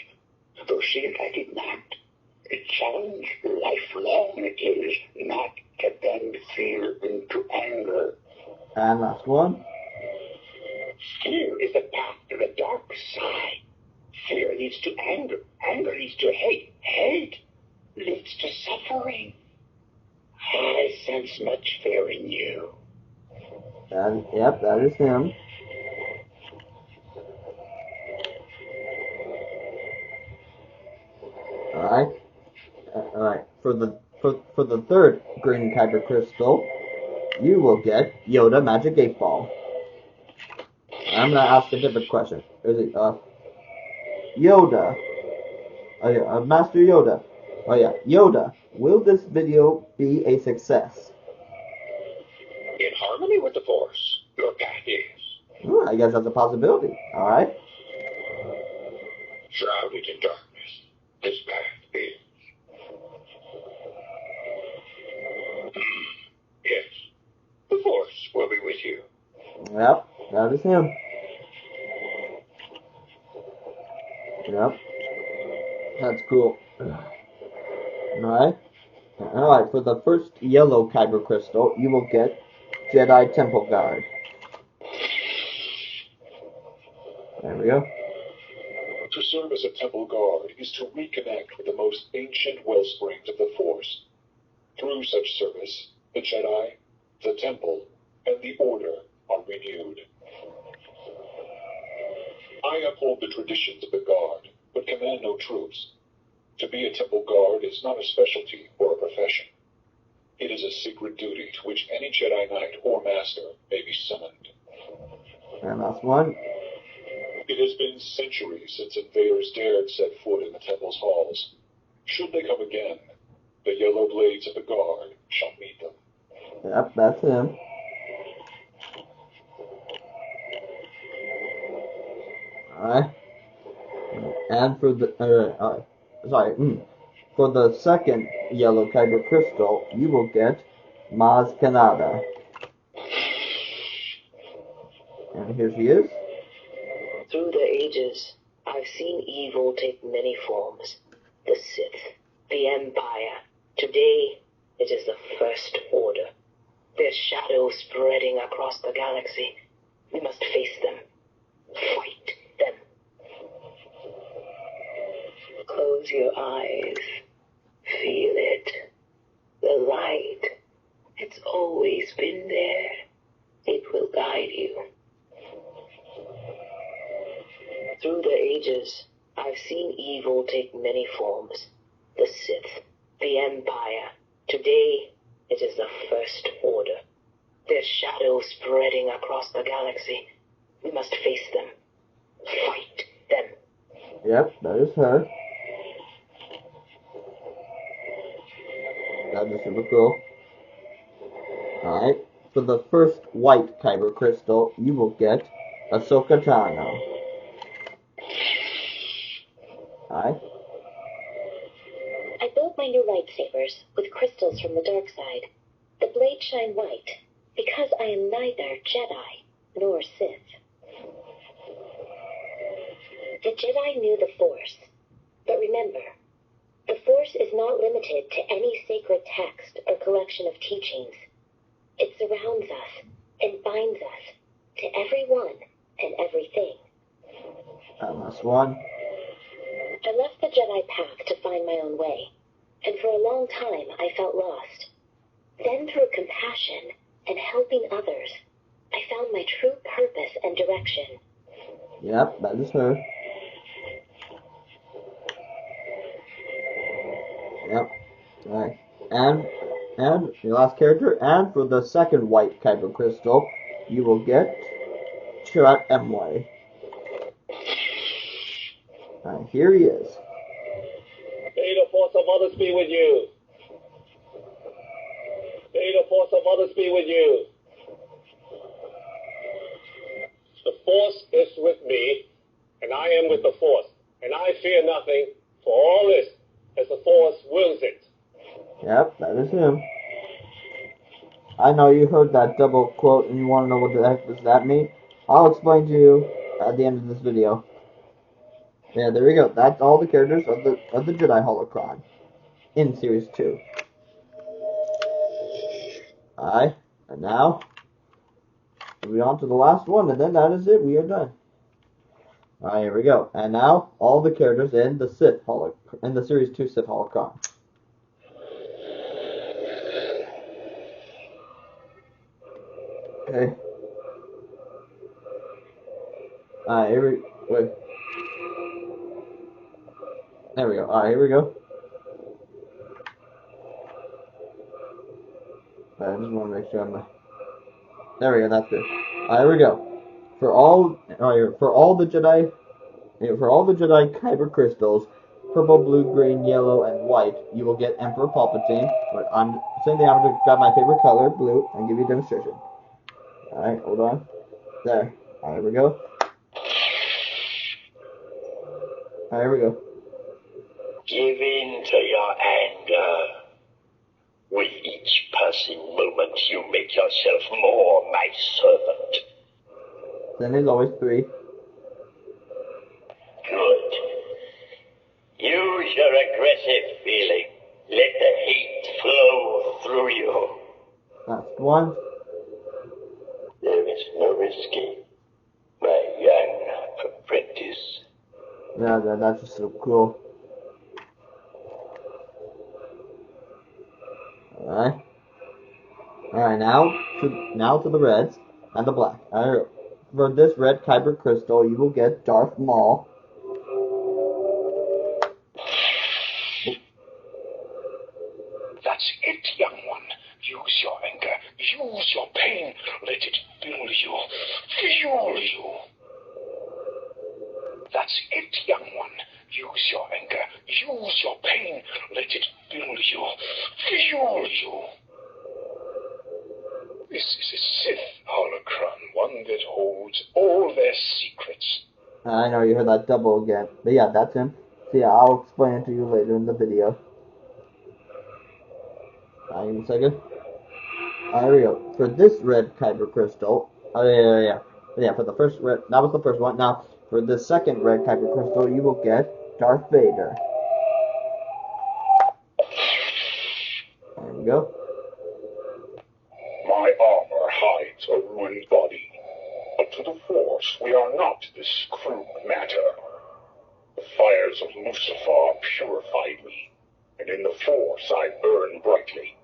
Though she I did not. A challenge lifelong it is not to bend fear into anger. And last one. Fear is the path to the dark side. Fear leads to anger. Anger leads to hate. Hate leads to suffering. I sense much fear in you. And, yep, that is him. Alright. Alright. For the third green Kyber crystal, you will get Yoda Magic 8 Ball. I'm gonna ask a different question. Is it Yoda? Oh yeah, Master Yoda. Oh yeah, Yoda. Will this video be a success? In harmony with the Force, your path is. I guess that's a possibility. Alright. Shrouded in darkness, this path is. Yes, the Force will be with you. Yep, that is him. Yep. That's cool. Alright. Alright, for the first yellow Kyber crystal, you will get Jedi Temple Guard. There we go. To serve as a temple guard is to reconnect with the most ancient wellsprings of the Force. Through such service, the Jedi, the Temple, and the Order are renewed. I uphold the traditions of the Guard, but command no troops. To be a Temple Guard is not a specialty or a profession. It is a sacred duty to which any Jedi Knight or Master may be summoned. And last one. It has been centuries since invaders dared set foot in the Temple's halls. Should they come again, the yellow blades of the Guard shall meet them. Yep, that's him. Alright. And for the for the second yellow Kyber crystal, you will get Maz Kanata. And here she is. Through the ages, I've seen evil take many forms. The Sith, the Empire. Today, it is the First Order. Their shadows spreading across the galaxy. We must face them. Fight them. Close your eyes. Feel it. The light. It's always been there. It will guide you. Through the ages, I've seen evil take many forms. The Sith, the Empire. Today, it is the First Order. Their shadows spreading across the galaxy. We must face them. Fight them. Yep, that is her. That is super cool. Alright, for the first white Kyber crystal, you will get Ahsoka Tano. Alright. I built my new lightsabers with crystals from the dark side. The blades shine white because I am neither Jedi nor Sith. The Jedi knew the Force. But remember, the Force is not limited to any sacred text or collection of teachings. It surrounds us and binds us to everyone and everything. Last one. I left the Jedi path to find my own way, and for a long time I felt lost. Then through compassion and helping others, I found my true purpose and direction. Yep, that is her. Yep. Alright. And your last character, and for the second white Kyber crystal, you will get Chirrut Emway. Alright, here he is. May the force of others be with you. May the force of others be with you. The force is with me, and I am with the force, and I fear nothing, for all is as the force wills it. Yep, that is him. I know you heard that double quote and you want to know what the heck does that mean? I'll explain to you at the end of this video. Yeah, there we go. That's all the characters of the Jedi Holocron in Series 2. Alright, and now we'll be on to the last one, and then that is it. We are done. Alright, here we go. And now all the characters in the Series 2 Sith Holocron. Okay. Alright, wait. There we go. Alright, here we go. I just want to make sure I'm not... There we go, that's good. Alright, here we go. For all the Jedi Kyber crystals, purple, blue, green, yellow, and white, you will get Emperor Palpatine. But same thing, I'm going to grab my favorite color, blue, and give you a demonstration. Alright, hold on. There. Alright, here we go. Alright, here we go. Give in to your anger. With each passing moment, you make yourself more my servant. Then there's always 3. Good. Use your aggressive feeling. Let the hate flow through you. Last one. There is no escape, my young apprentice. Yeah, that's just so cool. Alright, now to the reds and the black. Alright, for this red Kyber crystal, you will get Darth Maul. That's it, young one. Use your anger. Use your pain. Let it fill you. Fuel you. That's it, young one. Use your anger. Use your pain. Let it fill you. Fuel you. This is a Sith Holocron, one that holds all their secrets. I know you heard that double again. But yeah, that's him. So yeah, I'll explain it to you later in the video. Give me a second. Here we go. For this red Kyber crystal, yeah, for the first red, that was the first one. Now, for the second red Kyber crystal, you will get Darth Vader. There we go. My armor hides a ruined body, but to the Force we are not this crude matter. The fires of Lucifer purified me, and in the Force I burn brightly.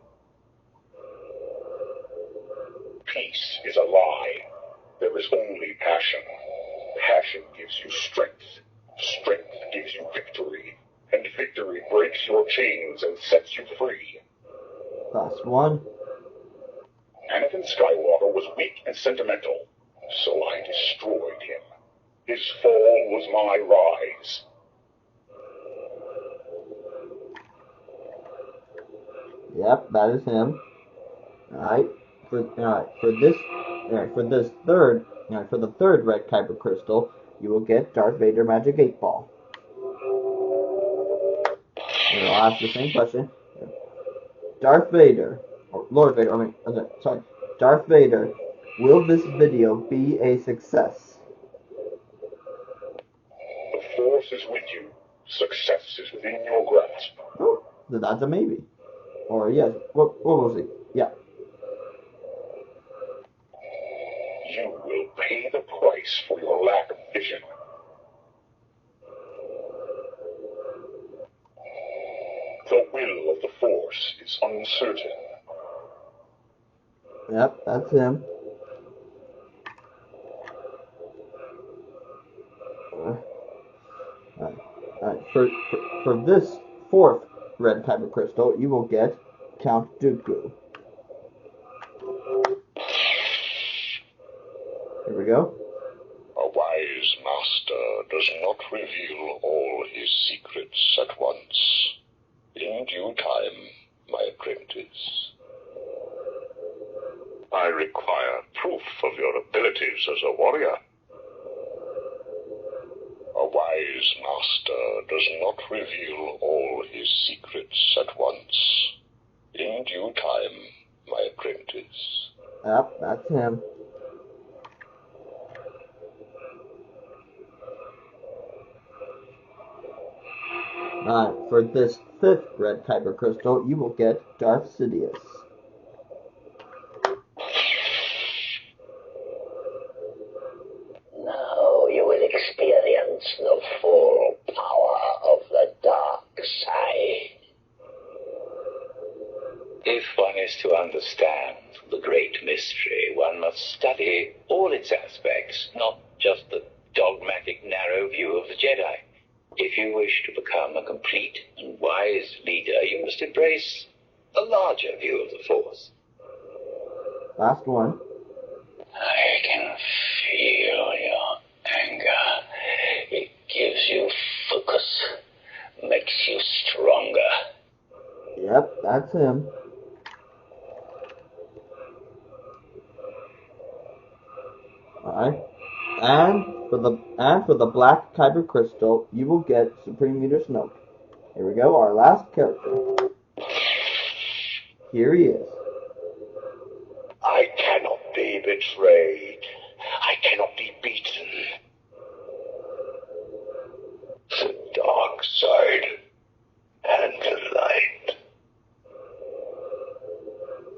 Peace is a lie. There is only passion. Passion gives you strength. Strength gives you victory. And victory breaks your chains and sets you free. Last one. Anakin Skywalker was weak and sentimental, so I destroyed him. His fall was my rise. Yep, that is him. Alright. For the third red Kyber crystal, you will get Darth Vader Magic 8 Ball. And I'll ask the same question. Darth Vader, or Lord Vader, Darth Vader, will this video be a success? The Force is with you. Success is within your grasp. Oh, that's a maybe. Or yes. What was it? Yeah. You will pay the price for your lack of vision. The will of the Force is uncertain. Yep, that's him. Alright, for this fourth red Kyber crystal, you will get Count Dooku. Here we go. A wise master does not reveal all his secrets at once. In due time, my apprentice. I require proof of your abilities as a warrior. A wise master does not reveal all his secrets at once. In due time, my apprentice. Yep, that's him. Alright, for this fifth red Kyber crystal, you will get Darth Sidious. Now you will experience the full power of the dark side. If one is to understand the great mystery, one must study all its aspects, not just the dogmatic, narrow view of the Jedi. If you wish to become a complete and wise leader, you must embrace a larger view of the Force. Last one. I can feel your anger. It gives you focus, makes you stronger. Yep, that's him. Alright. And for the black Kyber crystal, you will get Supreme Leader Snoke. Here we go, our last character. Here he is. I cannot be betrayed. I cannot be beaten. The dark side and the light.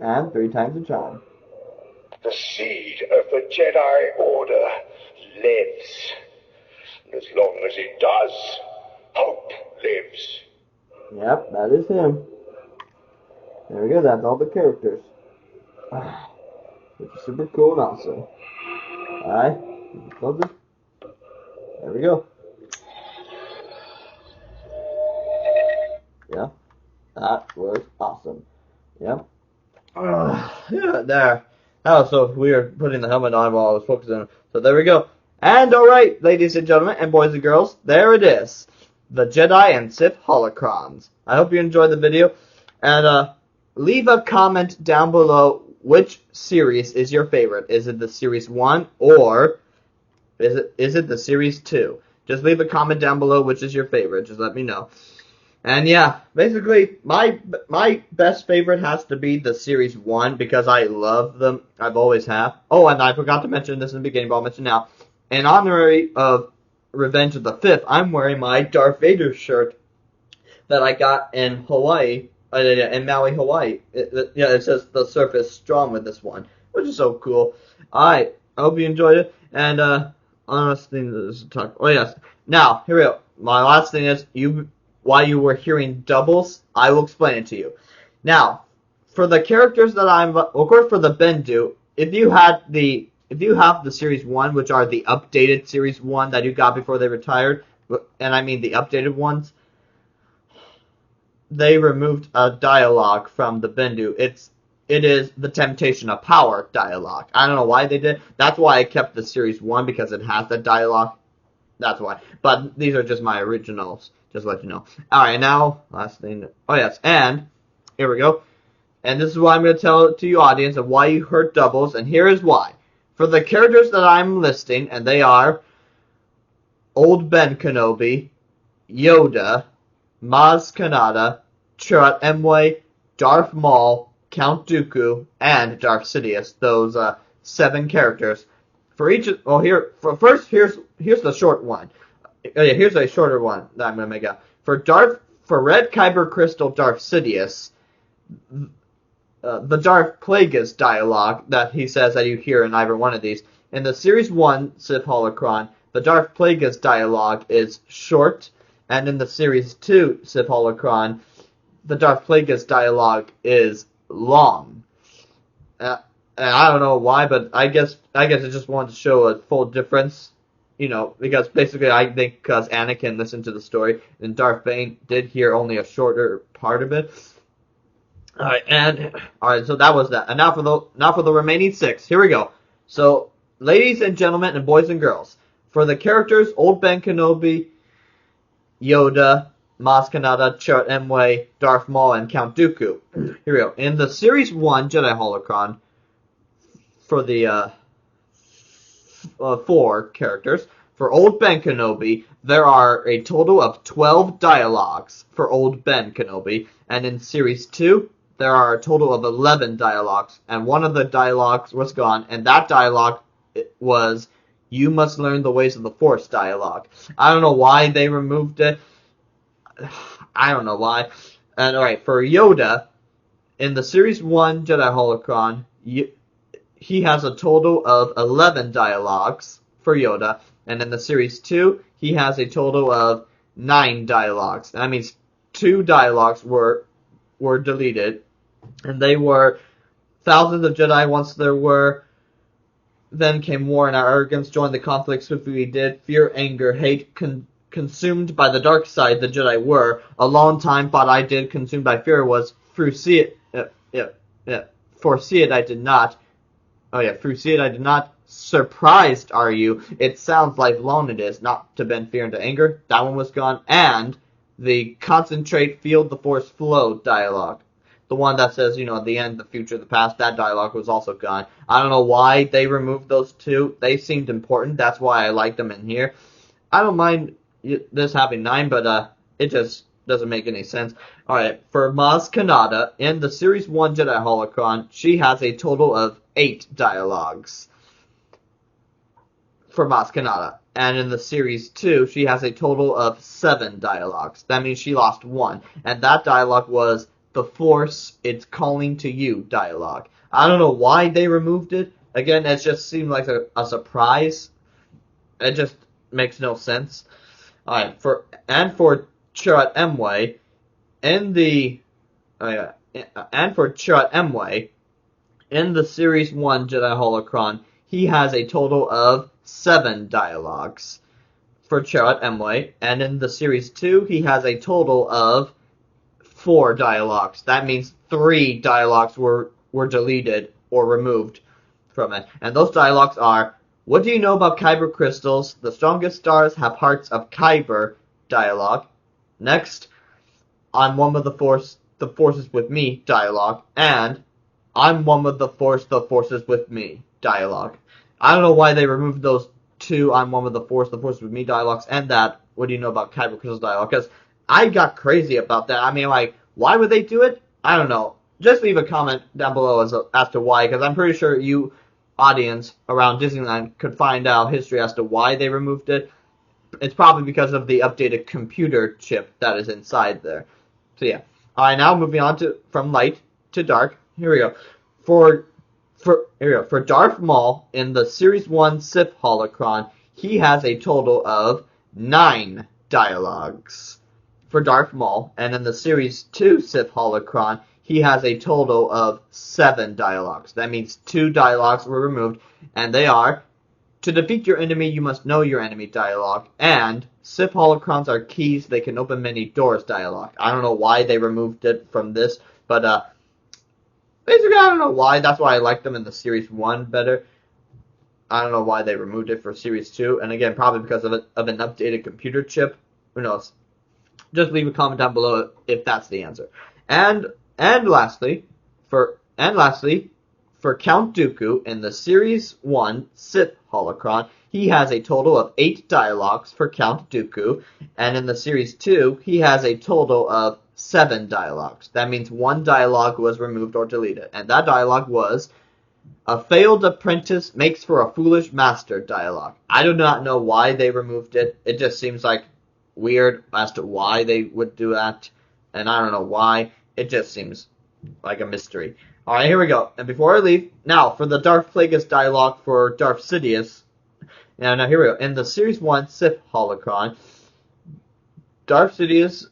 And 3 times the charm. The seed of the Jedi Order lives. And as long as it does, hope lives. Yep, that is him. There we go, that's all the characters. Which is super cool and awesome. Alright, there we go. Yeah, that was awesome. Yep. Yeah, there. That was so weird putting the helmet on while I was focusing on it. So there we go. And alright, ladies and gentlemen, and boys and girls, there it is. The Jedi and Sith Holocrons. I hope you enjoyed the video. And leave a comment down below which series is your favorite. Is it the series 1 or is it the series 2? Just leave a comment down below which is your favorite. Just let me know. And yeah, basically, my best favorite has to be the Series 1 because I love them. I've always have. Oh, and I forgot to mention this in the beginning, but I'll mention now. In honorary of Revenge of the Fifth, I'm wearing my Darth Vader shirt that I got in Hawaii, in Maui, Hawaii. It says the surface strong with this one, which is so cool. Alright, I hope you enjoyed it. And, honest thing to talk. Oh, yes. Now, here we go. My last thing is, while you were hearing doubles, I will explain it to you. Now, for the characters that of course for the Bendu, if you have the Series 1, which are the updated Series 1 that you got before they retired, and I mean the updated ones, they removed a dialogue from the Bendu. It is the Temptation of Power dialogue. I don't know why they did. That's why I kept the Series 1, because it has that dialogue. That's why. But these are just my originals. Just to let you know. Alright, now, last thing. Oh, yes. And, here we go. And this is what I'm going to tell to you, audience, of why you heard doubles. And here is why. For the characters that I'm listing, and they are Old Ben Kenobi, Yoda, Maz Kanata, Chirrut Îmwe, Darth Maul, Count Dooku, and Darth Sidious. Those 7 characters. For each, well, here's the short one. Oh yeah, here's a shorter one that I'm gonna make up. For Red Kyber Crystal Darth Sidious, the Darth Plagueis dialogue that he says that you hear in either one of these. In the Series 1 Sith Holocron, the Darth Plagueis dialogue is short, and in the Series 2 Sith Holocron, the Darth Plagueis dialogue is long. And I don't know why, but I guess I just wanted to show a full difference. Because basically I think because Anakin listened to the story, and Darth Bane did hear only a shorter part of it. Alright, so that was that. And now for the remaining 6. Here we go. So, ladies and gentlemen, and boys and girls, for the characters Old Ben Kenobi, Yoda, Maz Kanata, Chirrut Îmwe, Darth Maul, and Count Dooku. Here we go. In the Series 1 Jedi Holocron, for the 4 characters. For Old Ben Kenobi, there are a total of 12 dialogues for Old Ben Kenobi, and in Series 2, there are a total of 11 dialogues, and one of the dialogues was gone, and that dialogue was, "You must learn the ways of the Force" dialogue. I don't know why they removed it. I don't know why. And alright, for Yoda, in the Series 1 Jedi Holocron, he has a total of 11 dialogues for Yoda, and in the Series 2, he has a total of 9 dialogues. That means 2 dialogues were deleted, and they were "Thousands of Jedi once there were, then came war and our arrogance, joined the conflict swiftly we did, fear, anger, hate, consumed by the dark side the Jedi were, a long time thought I did, consumed by fear was, foresee it I did not, foresee it I did not, surprised are you, it sounds like long it is, not to bend fear into anger," that one was gone, and the "concentrate, feel the Force flow" dialogue. The one that says, the end, the future, the past, that dialogue was also gone. I don't know why they removed those 2. They seemed important. That's why I like them in here. I don't mind this having 9, but it just doesn't make any sense. Alright, for Maz Kanata, in the Series 1 Jedi Holocron, she has a total of 8 dialogues. For Maz Kanata. And in the Series 2, she has a total of 7 dialogues. That means she lost 1. And that dialogue was "The Force, it's calling to you" dialogue. I don't know why they removed it. Again, it just seemed like a surprise. It just makes no sense. Alright, for Chirrut Îmwe, in the Series 1 Jedi Holocron, he has a total of 7 dialogues for Chirrut Îmwe, and in the Series 2, he has a total of 4 dialogues. That means 3 dialogues were deleted or removed from it. And those dialogues are, "What do you know about Kyber crystals? The strongest stars have hearts of Kyber" dialogue. Next, "I'm one with the Force is with me" dialogue. And "I'm one with the Force is with me" dialogue. I don't know why they removed those 2 "I'm one with the Force is with me" dialogues and that "What do you know about Kyber crystals" dialogue, because I got crazy about that. I mean, why would they do it? I don't know. Just leave a comment down below as to why, because I'm pretty sure you, audience around Disneyland, could find out history as to why they removed it. It's probably because of the updated computer chip that is inside there. So yeah. Alright, now moving on from light to dark. Here we go. For Darth Maul, in the Series 1 Sith Holocron, he has a total of 9 dialogues. For Darth Maul, and in the Series 2 Sith Holocron, he has a total of 7 dialogues. That means 2 dialogues were removed, and they are, "To defeat your enemy, you must know your enemy" dialogue, and "Sith Holocrons are keys, they can open many doors" dialogue. I don't know why they removed it from this, but basically I don't know why. That's why I like them in the Series 1 better. I don't know why they removed it for Series 2, and again, probably because of an updated computer chip. Who knows? Just leave a comment down below if that's the answer. And lastly, for Count Dooku, in the Series 1 Sith Holocron, he has a total of 8 dialogues for Count Dooku, and in the Series 2, he has a total of 7 dialogues. That means 1 dialogue was removed or deleted, and that dialogue was, A failed apprentice makes for a foolish master dialogue. I do not know why they removed it. It just seems like weird as to why they would do that. And I don't know why. It just seems like a mystery. Alright, here we go. And before I leave, now for the Darth Plagueis dialogue for Darth Sidious. Now here we go. In the Series 1 Sith Holocron, Darth Sidious's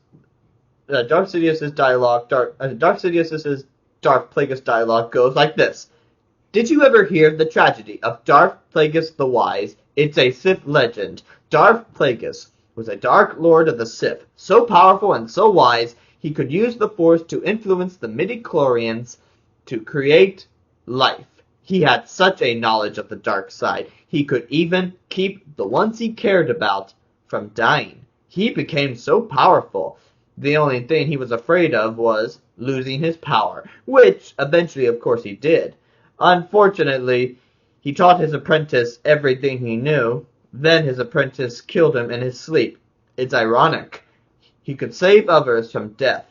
dialogue, Darth Sidious's Darth Plagueis dialogue goes like this. Did you ever hear the tragedy of Darth Plagueis the Wise? It's a Sith legend. Darth Plagueis was a Dark Lord of the Sith, so powerful and so wise, he could use the Force to influence the midi-chlorians to create life. He had such a knowledge of the dark side, he could even keep the ones he cared about from dying. He became so powerful. The only thing he was afraid of was losing his power, which eventually, of course, he did. Unfortunately, he taught his apprentice everything he knew. Then his apprentice killed him in his sleep. It's ironic. He could save others from death,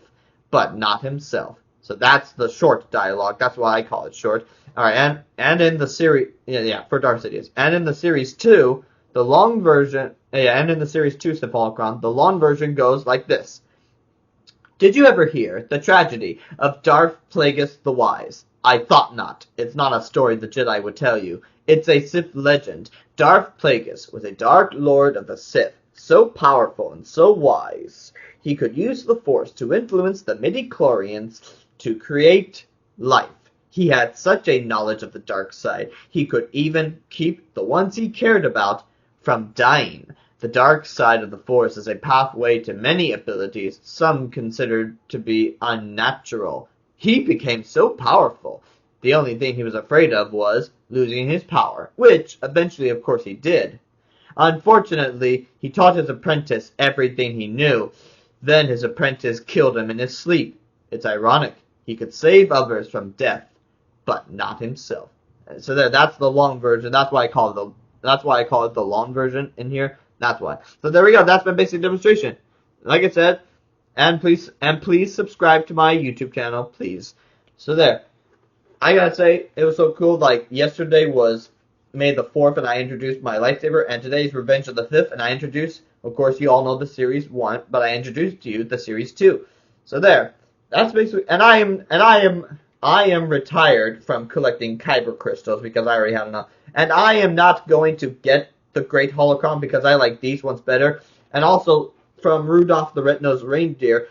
but not himself. So that's the short dialogue. That's why I call it short. Alright, and in the series, for Darth Sidious. And in the Series 2, the long version, and in the Series 2 Sith Holocron, the long version goes like this. Did you ever hear the tragedy of Darth Plagueis the Wise? I thought not. It's not a story the Jedi would tell you. It's a Sith legend. Darth Plagueis was a Dark Lord of the Sith, so powerful and so wise. He could use the Force to influence the midi-chlorians to create life. He had such a knowledge of the dark side, he could even keep the ones he cared about from dying. The dark side of the Force is a pathway to many abilities, some considered to be unnatural. He became so powerful. The only thing he was afraid of was losing his power, which eventually, of course, he did. Unfortunately, he taught his apprentice everything he knew. Then his apprentice killed him in his sleep. It's ironic. He could save others from death, but not himself. So that's the long version. That's why I call it the long version in here. That's why. So there we go. That's my basic demonstration. Like I said, and please subscribe to my YouTube channel, please. So there. I gotta say, it was so cool. Like, yesterday was May the 4th, and I introduced my lightsaber, and today's Revenge of the 5th, and I introduced, of course, you all know the Series 1, but I introduced to you the Series 2. So there. That's basically, and I am retired from collecting Kyber crystals because I already have enough. And I am not going to get the Great Holocron because I like these ones better. And also, from Rudolph the Red-Nosed Reindeer,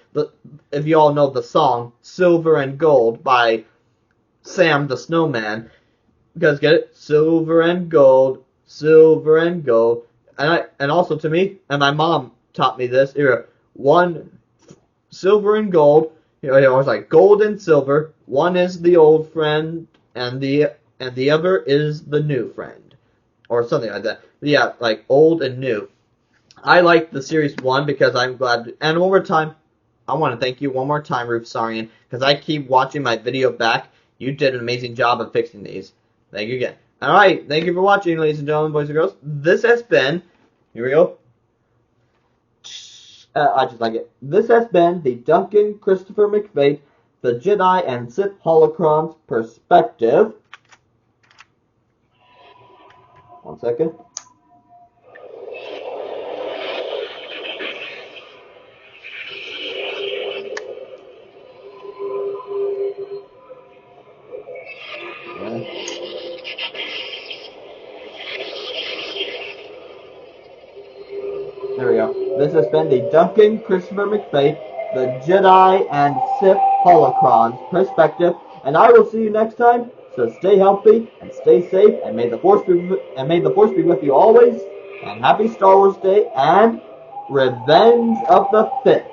if you all know the song Silver and Gold by Sam the Snowman. You guys get it? Silver and gold, silver and gold. And also to me, and my mom taught me this, one silver and gold, it was like gold and silver, one is the old friend, and the other is the new friend. Or something like that. But yeah, like old and new. I like the Series 1 because I'm glad, and one more time, I want to thank you one more time, Roof Sarian, because I keep watching my video back. You did an amazing job of fixing these. Thank you again. Alright, thank you for watching, ladies and gentlemen, boys and girls. This has been, here we go. I just like it. This has been the Duncan Christopher McFate, the Jedi and Sith Holocrons perspective. One second. There we go. This has been the Duncan Christopher McFate, the Jedi and Sith Holocrons perspective, and I will see you next time. So stay healthy and stay safe, and may the Force be with you always. And happy Star Wars Day and Revenge of the 5th.